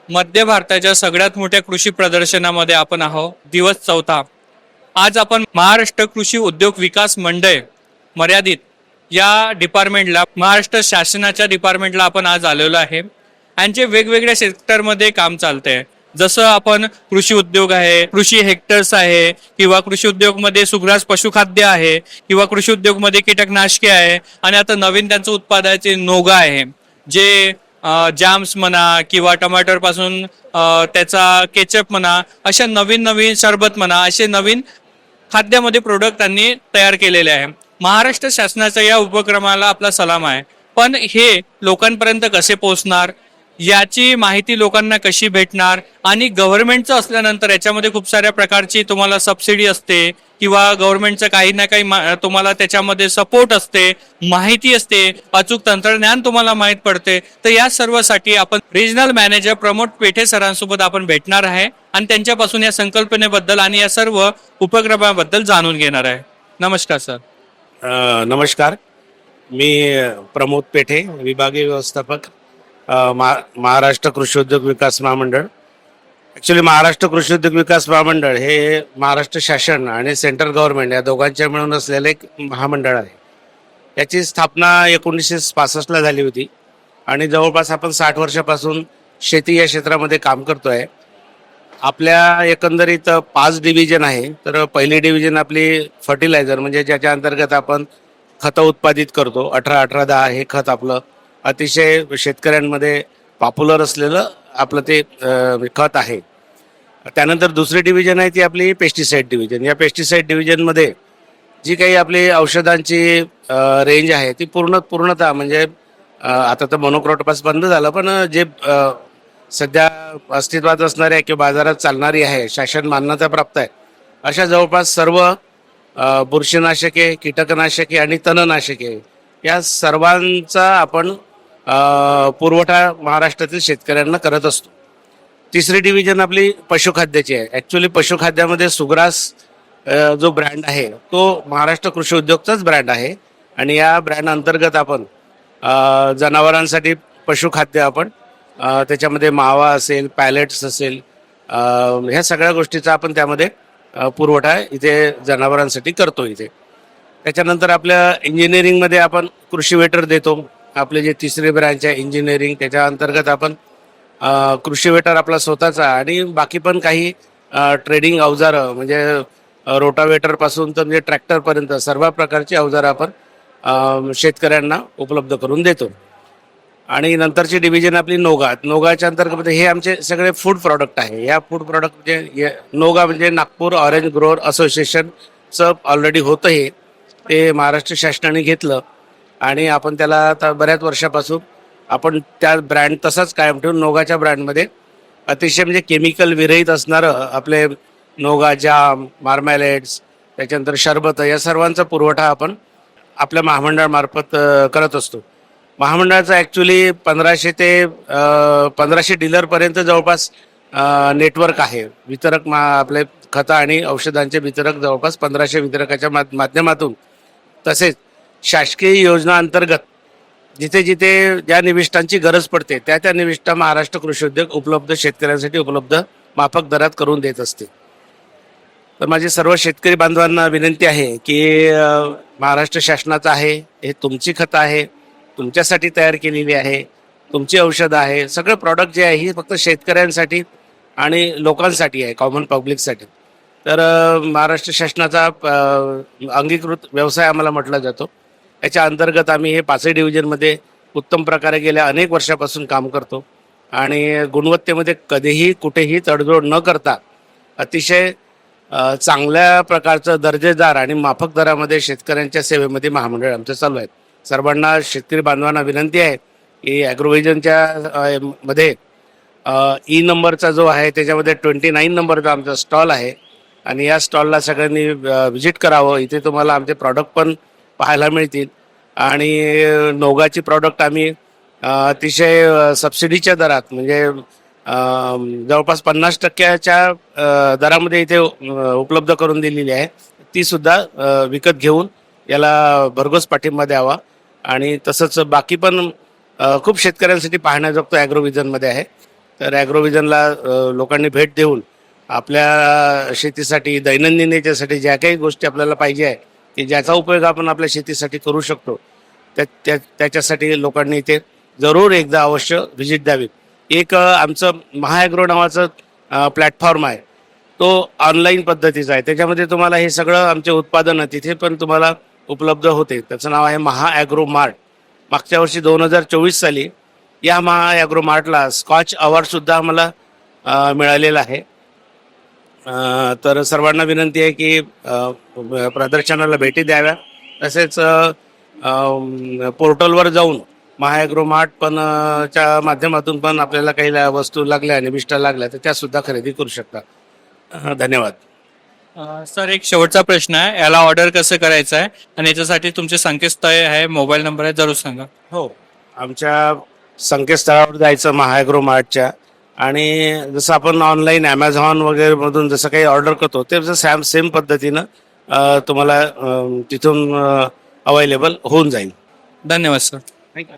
मध्य भारताच्या सगळ्यात मोठ्या कृषी प्रदर्शनामध्ये आपण आहोत. दिवस 4. आज आपण महाराष्ट्र कृषी उद्योग विकास मंडळ मर्यादित या डिपार्टमेंटला, महाराष्ट्र शासनाच्या डिपार्टमेंटला आपण आज आलेलो आहे. यांचे वेगवेगळ्या सेक्टरमध्ये काम चालतंय. जसं आपण कृषी उद्योग आहे, कृषी हेक्टर्स आहे, किंवा कृषी उद्योगमध्ये सुग्रास पशुखाद्य आहे, किंवा कृषी उद्योगमध्ये कीटकनाशके आहे, आणि आता नवीन त्यांचं उत्पादनाचे नोगा आहे, जे जॅम्स म्हणा किंवा टमाटर पासून त्याचा केचप म्हणा, अशा नवीन नवीन सरबत म्हणा, असे नवीन खाद्यामध्ये प्रोडक्ट त्यांनी तयार केलेले आहे. महाराष्ट्र शासनाच्या या उपक्रमाला आपला सलाम आहे. पण हे लोकांपर्यंत कसे पोहोचणार, याची माहिती लोकांना कशी भेटणार, आणि गव्हर्नमेंटचं असल्यानंतर याच्यामध्ये खूप साऱ्या प्रकारची तुम्हाला सबसिडी असते, किंवा गव्हर्नमेंटचं काही ना काही तुम्हाला त्याच्यामध्ये सपोर्ट असते, माहिती असते, अचूक तंत्रज्ञान तुम्हाला माहीत पडते. तर या सर्वसाठी आपण रिजनल मॅनेजर प्रमोद पेठे सरांसोबत आपण भेटणार आहे आणि त्यांच्यापासून या संकल्पनेबद्दल आणि या सर्व उपक्रमाबद्दल जाणून घेणार आहे. नमस्कार सर. नमस्कार. मी प्रमोद पेठे, विभागीय व्यवस्थापक, महाराष्ट्र कृषी उद्योग विकास महामंडळ. ॲक्च्युली महाराष्ट्र कृषी उद्योग विकास महामंडळ हे महाराष्ट्र शासन आणि सेंट्रल गव्हर्नमेंट या दोघांच्या मिळून असलेलं एक महामंडळ आहे. याची स्थापना 1965ला झाली होती आणि जवळपास आपण 60 वर्षापासून शेती या क्षेत्रामध्ये काम करतो आहे. आपल्या एकंदरीत 5 डिव्हिजन आहे. तर पहिली डिव्हिजन आपली फर्टिलायझर, म्हणजे ज्याच्या अंतर्गत आपण खतं उत्पादित करतो. 18-18-10 हे खत आपलं अतिशय शेतकऱ्यांमध्ये पॉप्युलर असलेलं आपलं ते खत आहे. त्यानंतर दुसरी डिव्हिजन आहे ती आपली पेस्टिसाईड डिव्हिजन. या पेस्टिसाईड डिव्हिजनमध्ये जी काही आपली औषधांची रेंज आहे ती पूर्णतः म्हणजे आता तर मोनोक्रोटोपास बंद झालं, पण जे सध्या अस्तित्वात असणाऱ्या किंवा बाजारात चालणारी आहे, शासन मान्यता प्राप्त आहे, अशा जवळपास सर्व बुरशीनाशके, कीटकनाशके आणि तणनाशके या सर्वांचा आपण पुरवठा महाराष्ट्रातील शेतकऱ्यांना करत असतो. तिसरी डिव्हिजन आपली पशुखाद्याची आहे. ॲक्च्युली पशुखाद्यामध्ये सुग्रास जो ब्रँड आहे तो महाराष्ट्र कृषी उद्योगचाच ब्रँड आहे आणि या ब्रँड अंतर्गत आपण जनावरांसाठी पशुखाद्य आपण त्याच्यामध्ये मावा असेल, पॅलेट्स असेल, ह्या सगळ्या गोष्टीचा आपण त्यामध्ये पुरवठा इथे जनावरांसाठी करतो इथे. त्याच्यानंतर आपल्या इंजिनिअरिंगमध्ये आपण कृषी वेटर देतो. आपले जे तिसरी ब्रँच आहे इंजिनिअरिंग, त्याच्या अंतर्गत आपण कृषी वेटर आपला स्वतःचा आणि बाकी पण काही ट्रेडिंग अवजारं, म्हणजे रोटावेटरपासून तर म्हणजे ट्रॅक्टरपर्यंत सर्व प्रकारची अवजारं आपण शेतकऱ्यांना उपलब्ध करून देतो. आणि नंतरची डिव्हिजन आपली नोगाच्या अंतर्गत हे आमचे सगळे फूड प्रॉडक्ट आहे. या फूड प्रॉडक्ट म्हणजे नोगा म्हणजे नागपूर ऑरेंज ग्रोअर असोसिएशनचं ऑलरेडी होतं, हे ते महाराष्ट्र शासनाने घेतलं आणि आपण त्याला आता बऱ्याच वर्षापासून आपण त्या ब्रँड तसाच कायम ठेवून नोगाच्या ब्रँडमध्ये अतिशय म्हणजे केमिकल विरहित असणारं आपले नोगा जाम, मार्मॅलेट्स, त्याच्यानंतर शरबत या सर्वांचा पुरवठा आपण आपल्या महामंडळामार्फत करत असतो. महामंडळाचं ॲक्च्युली 1500 ते 1500 डीलरपर्यंत जवळपास नेटवर्क आहे. वितरक आपले खतं आणि औषधांचे वितरक जवळपास 1500 वितरकाच्या माध्यमातून, तसेच शासकीय योजना अंतर्गत जिथे जिथे ज्या निविष्ठांची गरज पडते त्या निविष्ठा महाराष्ट्र कृषी उद्योग उपलब्ध शेतकऱ्यांसाठी उपलब्ध माफक दरात करून देत असते. तर माझी सर्व शेतकरी बांधवांना विनंती आहे की महाराष्ट्र शासनाचं आहे, हे तुमची खतं आहे, तुमच्यासाठी तयार केलेली आहे, तुमची औषधं आहे. सगळं प्रॉडक्ट जे आहे ही फक्त शेतकऱ्यांसाठी आणि लोकांसाठी आहे, कॉमन पब्लिकसाठी. तर महाराष्ट्र शासनाचा अंगीकृत व्यवसाय आम्हाला म्हटला जातो. याच्या अंतर्गत आम्ही हे 5 डिव्हिजनमध्ये उत्तम प्रकारे गेल्या अनेक वर्षापासून काम करतो आणि गुणवत्तेमध्ये कधीही कुठेही तडजोड न करता अतिशय चांगल्या प्रकारचं दर्जेदार आणि माफक दरामध्ये शेतकऱ्यांच्या सेवेमध्ये महामंडळ आमचं चालू आहे. सर्वांना शेतकरी बांधवांना विनंती आहे की ॲग्रोव्हिजनच्या मध्ये ई नंबरचा जो आहे त्याच्यामध्ये 29 नंबरचा आमचा स्टॉल आहे आणि या स्टॉलला सगळ्यांनी व्हिजिट करावं. इथे तुम्हाला आमचे प्रॉडक्ट पण पाहायला मिळतील आणि नोगाची प्रॉडक्ट आम्ही अतिशय सबसिडीच्या दरात, म्हणजे जवळपास 50% दरामध्ये इथे उपलब्ध करून दिलेली आहे. ती सुद्धा विकत घेऊन याला भरघोस पाठिंबा द्यावा. आणि तसंच बाकी पण खूप शेतकऱ्यांसाठी पाहण्याजोगतं ॲग्रोव्हिजनमध्ये आहे. तर ॲग्रोव्हिजनला लोकांनी भेट देऊन आपल्या शेतीसाठी दैनंदिन याच्यासाठी ज्या काही गोष्टी आपल्याला पाहिजे आहे की ज्याचा उपयोग आपण आपल्या शेतीसाठी करू शकतो त्याच्यासाठी लोकांनी इथे जरूर एकदा अवश्य व्हिजिट द्यावी. एक आमचं महाॲग्रो नावाचं प्लॅटफॉर्म आहे, तो ऑनलाईन पद्धतीचा आहे. त्याच्यामध्ये तुम्हाला हे सगळं आमचे उत्पादनं तिथे पण तुम्हाला उपलब्ध होते. त्याचं नाव आहे महाॲग्रो मार्ट. मागच्या वर्षी 2024 साली या महाॲग्रो मार्टला स्कॉच अवॉर्डसुद्धा आम्हाला मिळालेला आहे. तर सर्वांना विनंती आहे की प्रदर्शनाला भेटी द्याव्या. तसेच पोर्टलवर जाऊन महाॲग्रो मार्ट पण च्या माध्यमातून पण आपल्याला काही वस्तू लागल्या आणि विष्टा लागल्या तर त्यासुद्धा खरेदी करू शकता. धन्यवाद. सर, एक शेवटचा प्रश्न आहे, याला ऑर्डर कसं करायचं आहे आणि याच्यासाठी तुमचे संकेतस्थळ आहे, मोबाईल नंबर आहे, जरूर सांगा. हो, आमच्या संकेतस्थळावर जायचं महाॲग्रो मार्टच्या, आणि जसं आपण ऑनलाईन ॲमेझॉन वगैरे मधून जसं काही ऑर्डर करतो ते जसं सेम पद्धतीनं तुम्हाला तिथून अवेलेबल होऊन जाईल. धन्यवाद सर. थँक्यू.